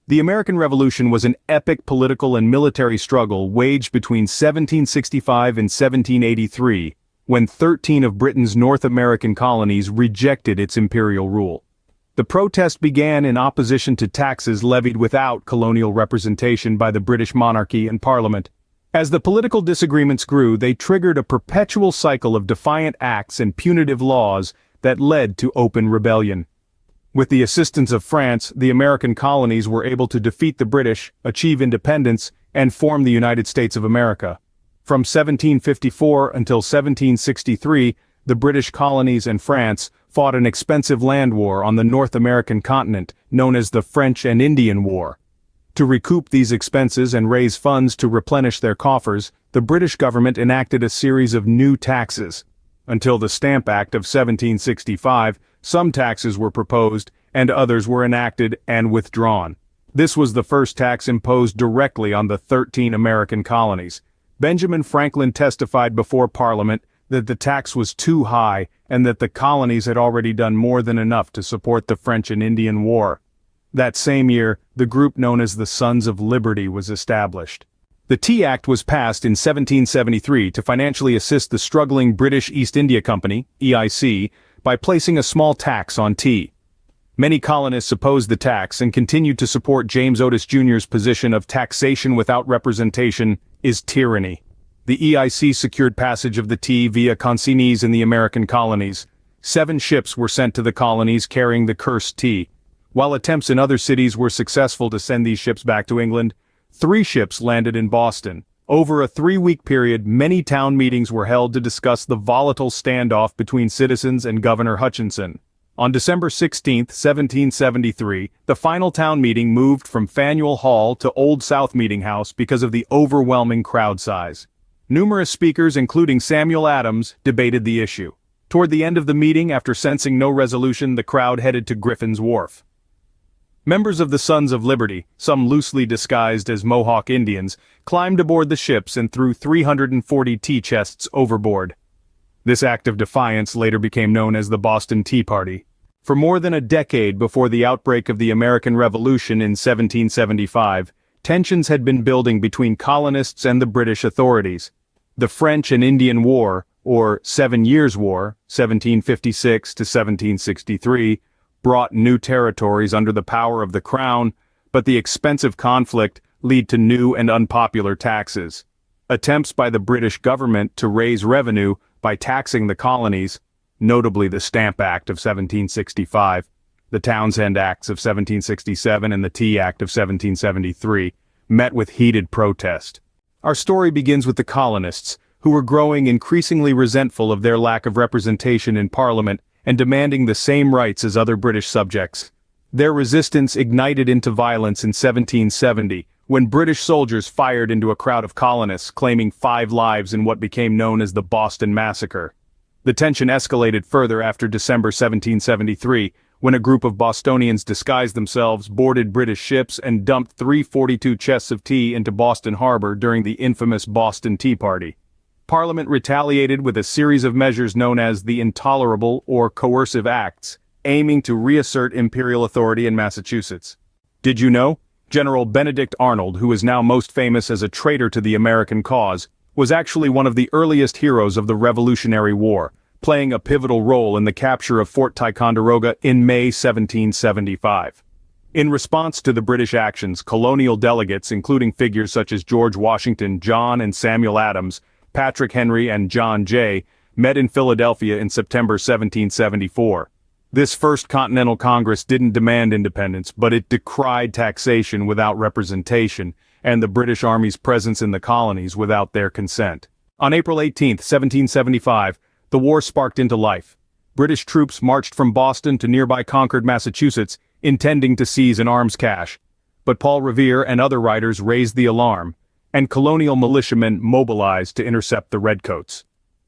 The American Revolution was an epic political and military struggle waged between 1765 and 1783, when 13 of Britain's North American colonies rejected its imperial rule. The protest began in opposition to taxes levied without colonial representation by the British monarchy and Parliament. As the political disagreements grew, they triggered a perpetual cycle of defiant acts and punitive laws that led to open rebellion. With the assistance of France, the American colonies were able to defeat the British, achieve independence, and form the United States of America. From 1754 until 1763, the British colonies and France fought an expensive land war on the North American continent, known as the French and Indian War. To recoup these expenses and raise funds to replenish their coffers, the British government enacted a series of new taxes. Until the Stamp Act of 1765, some taxes were proposed, and others were enacted and withdrawn. This was the first tax imposed directly on the 13 American colonies. Benjamin Franklin testified before Parliament that the tax was too high and that the colonies had already done more than enough to support the French and Indian War. That same year, the group known as the Sons of Liberty was established. The Tea Act was passed in 1773 to financially assist the struggling British East India Company, EIC, by placing a small tax on tea. Many colonists opposed the tax and continued to support James Otis Jr.'s position of taxation without representation is tyranny. The EIC secured passage of the tea via consignees in the American colonies. 7 ships were sent to the colonies carrying the cursed tea. While attempts in other cities were successful to send these ships back to England, 3 ships landed in Boston. Over a 3-week period, many town meetings were held to discuss the volatile standoff between citizens and Governor Hutchinson. On December 16, 1773, the final town meeting moved from Faneuil Hall to Old South Meeting House because of the overwhelming crowd size. Numerous speakers, including Samuel Adams, debated the issue. Toward the end of the meeting, after sensing no resolution, the crowd headed to Griffin's Wharf. Members of the Sons of Liberty, some loosely disguised as Mohawk Indians, climbed aboard the ships and threw 340 tea chests overboard. This act of defiance later became known as the Boston Tea Party. For more than a decade before the outbreak of the American Revolution in 1775, tensions had been building between colonists and the British authorities. The French and Indian War, or 7 Years' War, 1756 to 1763, brought new territories under the power of the Crown, but the expensive conflict led to new and unpopular taxes. Attempts by the British government to raise revenue by taxing the colonies, notably the Stamp Act of 1765, the Townshend Acts of 1767 and the Tea Act of 1773, met with heated protest. Our story begins with the colonists, who were growing increasingly resentful of their lack of representation in Parliament and demanding the same rights as other British subjects. Their resistance ignited into violence in 1770, when British soldiers fired into a crowd of colonists, claiming 5 lives in what became known as the Boston Massacre. The tension escalated further after December 1773, when a group of Bostonians disguised themselves, boarded British ships, and dumped 342 chests of tea into Boston Harbor during the infamous Boston Tea Party. Parliament retaliated with a series of measures known as the Intolerable or Coercive Acts, aiming to reassert imperial authority in Massachusetts. Did you know? General Benedict Arnold, who is now most famous as a traitor to the American cause, was actually one of the earliest heroes of the Revolutionary War, playing a pivotal role in the capture of Fort Ticonderoga in May 1775. In response to the British actions, colonial delegates, including figures such as George Washington, John and Samuel Adams, Patrick Henry and John Jay, met in Philadelphia in September 1774. This First Continental Congress didn't demand independence, but it decried taxation without representation, and the British Army's presence in the colonies without their consent. On April 18, 1775, the war sparked into life. British troops marched from Boston to nearby Concord, Massachusetts, intending to seize an arms cache. But Paul Revere and other writers raised the alarm, and colonial militiamen mobilized to intercept the redcoats.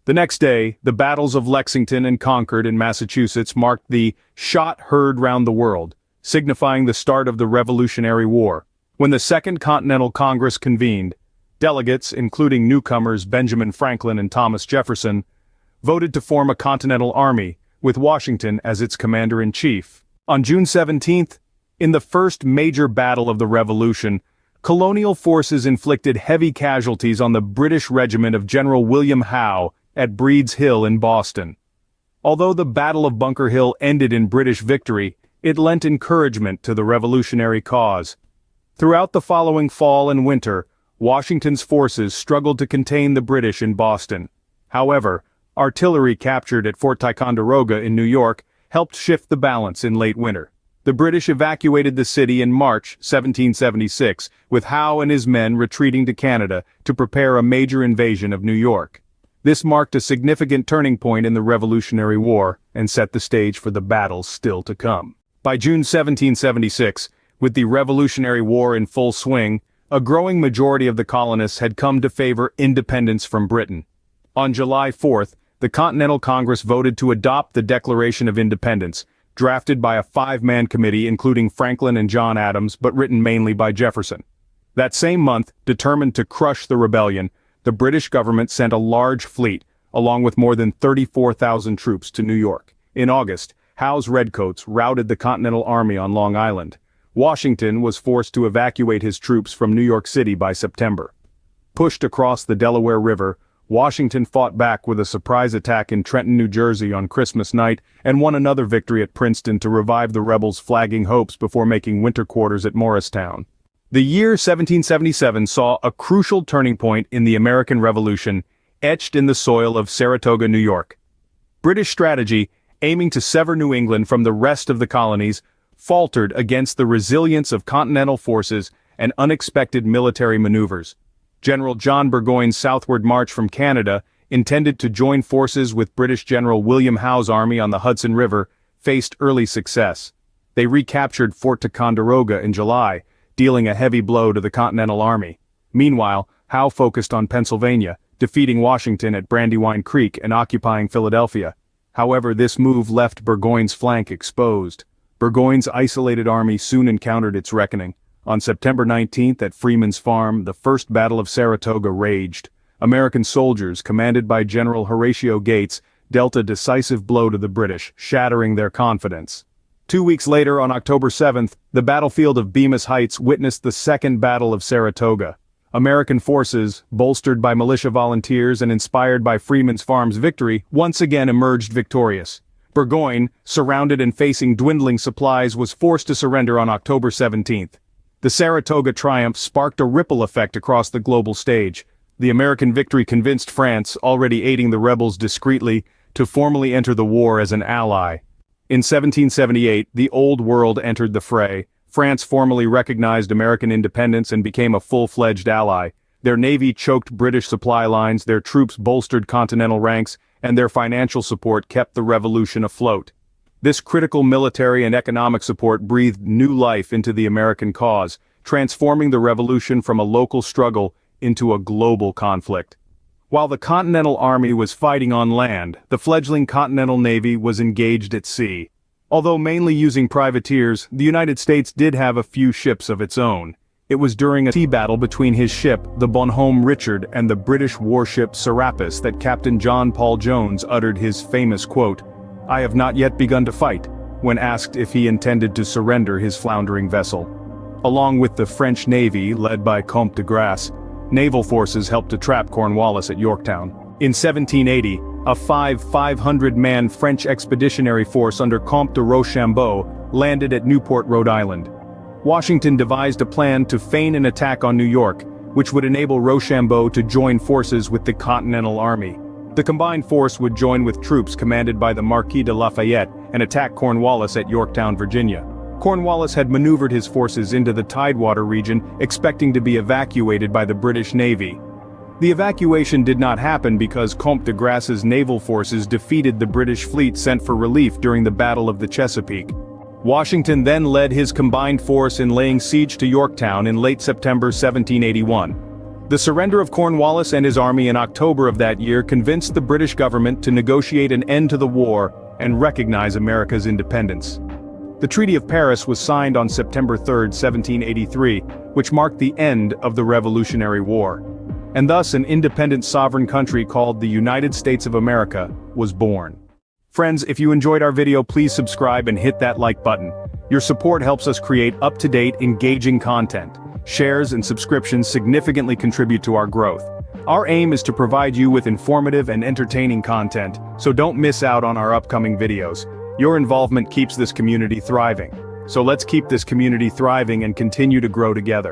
The next day, the battles of Lexington and Concord in Massachusetts marked the "shot heard round the world," signifying the start of the Revolutionary War. When the Second Continental Congress convened, delegates, including newcomers Benjamin Franklin and Thomas Jefferson, voted to form a Continental Army, with Washington as its commander-in-chief. On June 17th, In the first major battle of the Revolution, colonial forces inflicted heavy casualties on the British regiment of General William Howe at Breed's Hill in Boston. Although the Battle of Bunker Hill ended in British victory, it lent encouragement to the revolutionary cause. Throughout the following fall and winter, Washington's forces struggled to contain the British in Boston. However, artillery captured at Fort Ticonderoga in New York helped shift the balance in late winter. The British evacuated the city in March 1776, with Howe and his men retreating to Canada to prepare a major invasion of New York. This marked a significant turning point in the Revolutionary War and set the stage for the battles still to come. By June 1776, with the Revolutionary War in full swing, a growing majority of the colonists had come to favor independence from Britain. On July 4th, the Continental Congress voted to adopt the Declaration of Independence, drafted by a five-man committee including Franklin and John Adams but written mainly by Jefferson. That same month, determined to crush the rebellion, the British government sent a large fleet, along with more than 34,000 troops to New York. In August, Howe's redcoats routed the Continental Army on Long Island. Washington was forced to evacuate his troops from New York City by September. Pushed across the Delaware River, Washington fought back with a surprise attack in Trenton, New Jersey on Christmas night and won another victory at Princeton to revive the rebels' flagging hopes before making winter quarters at Morristown. The year 1777 saw a crucial turning point in the American Revolution, etched in the soil of Saratoga, New York. British strategy, aiming to sever New England from the rest of the colonies, faltered against the resilience of Continental forces and unexpected military maneuvers. General John Burgoyne's southward march from Canada, intended to join forces with British General William Howe's army on the Hudson River, faced early success. They recaptured Fort Ticonderoga in July, dealing a heavy blow to the Continental Army. Meanwhile, Howe focused on Pennsylvania, defeating Washington at Brandywine Creek and occupying Philadelphia. However, this move left Burgoyne's flank exposed. Burgoyne's isolated army soon encountered its reckoning. On September 19th at Freeman's Farm, the First Battle of Saratoga raged. American soldiers, commanded by General Horatio Gates, dealt a decisive blow to the British, shattering their confidence. 2 weeks later, on October 7th, the battlefield of Bemis Heights witnessed the Second Battle of Saratoga. American forces, bolstered by militia volunteers and inspired by Freeman's Farm's victory, once again emerged victorious. Burgoyne, surrounded and facing dwindling supplies, was forced to surrender on October 17th. The Saratoga triumph sparked a ripple effect across the global stage. The American victory convinced France, already aiding the rebels discreetly, to formally enter the war as an ally. In 1778, the Old World entered the fray. France formally recognized American independence and became a full-fledged ally. Their navy choked British supply lines, their troops bolstered Continental ranks, and their financial support kept the revolution afloat. This critical military and economic support breathed new life into the American cause, transforming the revolution from a local struggle into a global conflict. While the Continental Army was fighting on land, the fledgling Continental Navy was engaged at sea. Although mainly using privateers, the United States did have a few ships of its own. It was during a sea battle between his ship, the Bonhomme Richard, and the British warship Serapis that Captain John Paul Jones uttered his famous quote, "I have not yet begun to fight," when asked if he intended to surrender his floundering vessel. Along with the French Navy, led by Comte de Grasse, naval forces helped to trap Cornwallis at Yorktown. In 1780, a 500-man French expeditionary force under Comte de Rochambeau landed at Newport, Rhode Island. Washington devised a plan to feign an attack on New York, which would enable Rochambeau to join forces with the Continental Army. The combined force would join with troops commanded by the Marquis de Lafayette and attack Cornwallis at Yorktown, Virginia. Cornwallis had maneuvered his forces into the Tidewater region, expecting to be evacuated by the British Navy. The evacuation did not happen because Comte de Grasse's naval forces defeated the British fleet sent for relief during the Battle of the Chesapeake. Washington then led his combined force in laying siege to Yorktown in late September 1781. The surrender of Cornwallis and his army in October of that year convinced the British government to negotiate an end to the war and recognize America's independence. The Treaty of Paris was signed on September 3, 1783, which marked the end of the Revolutionary War. And thus an independent sovereign country called the United States of America was born. Friends, if you enjoyed our video, please subscribe and hit that like button. Your support helps us create up-to-date, engaging content. Shares and subscriptions significantly contribute to our growth. Our aim is to provide you with informative and entertaining content, so don't miss out on our upcoming videos. Your involvement keeps this community thriving. So let's keep this community thriving and continue to grow together.